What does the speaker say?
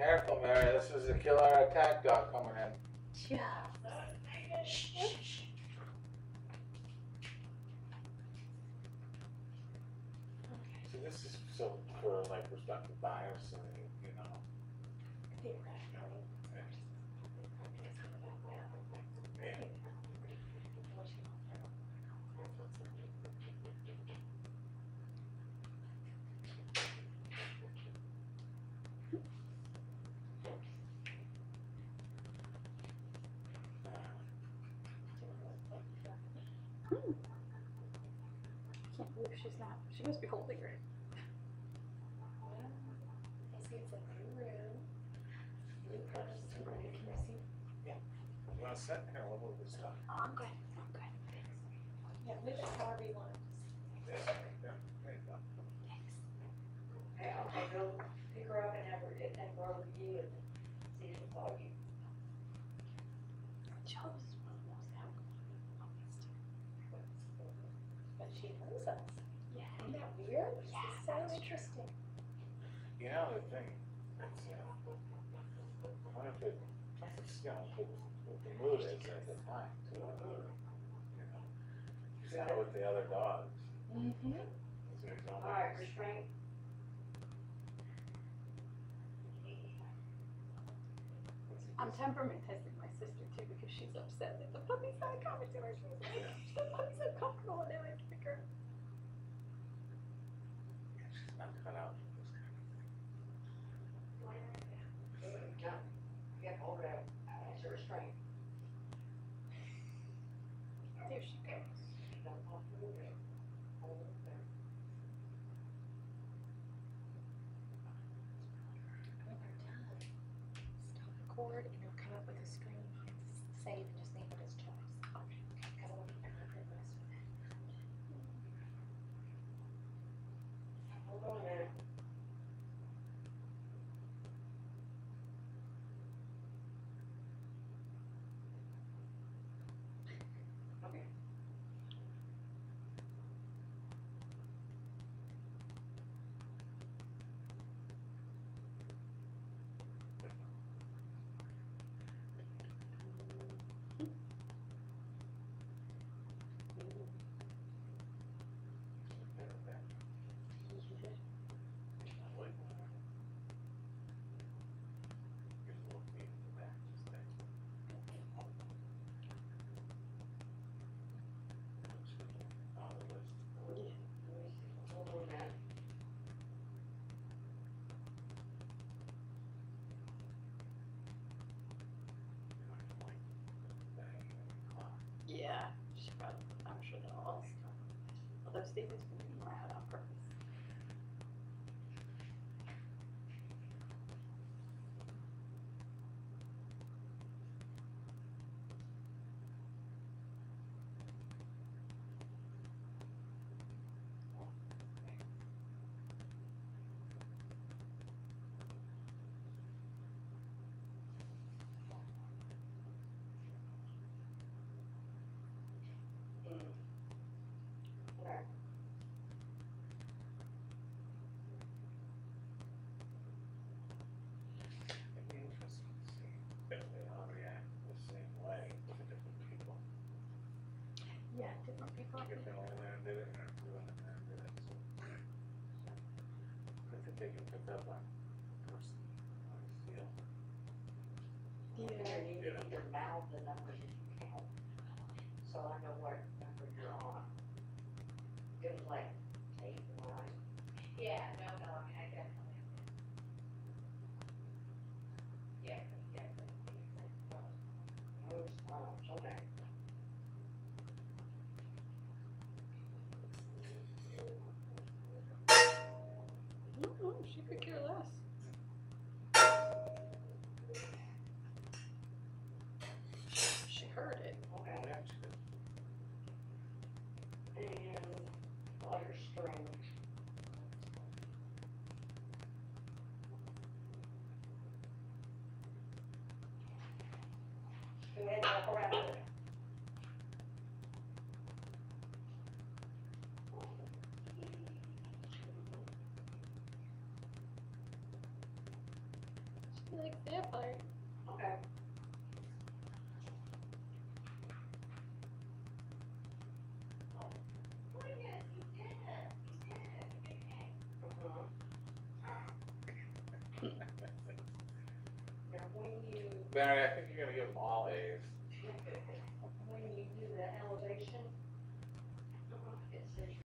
Careful, Mary. This is a killer attack dog coming in. Yeah. So this is so for like respective buyers, so you know. Yeah. Can't believe she's not. She must be holding her. Yeah. You want to sit here? We'll move this stuff. Oh, I'm good. I'm good. Yeah, move it however you want. This. Yeah. There you go. Thanks. Okay, I'll go pick her up and have her go over to you and see if it's all you. Chubbs knows how. But she knows us. Yeah. Isn't that weird? Yeah, It's so that's interesting. You know the thing. It's what if it? It's, you know, what the mood is at the time too. You know. She's out with the other dogs. Mm-hmm. All right, restraint. Temperament testing my sister too because she's upset that the puppy's not coming to her. She's like, the puppy's uncomfortable and now I have to pick her up. Yeah, she's not cut out for this kind of thing. Jump. Get hold of it. It's a restraint. There she goes. Stop record and it'll come up with a screen. Save and just name it as Chubbs. Because I want to remember the rest of it. Hold on a minute. Okay. Hold on a minute. Yeah, she probably, I'm sure they'll all stop. Although Stephen's been being loud on purpose. Okay. It'd be interesting to see if they all react the same way to different people. Yeah, different people. Like if they went in there and did it, and if they went in there and did it, so. I think they can pick up on the person, on his feel. Yeah. You need to either mouth the numbers if you count. So I know what number you're on. It was like 8, 9. Yeah, no, I mean, I definitely. Yeah, yeah. Okay. No, she could care less. She heard it. Okay. Reaction. And water string. Go ahead and walk around with it. like vampire. Okay. Now, when you, Barry, I think you're gonna give them all A's. when you do the elevation, it says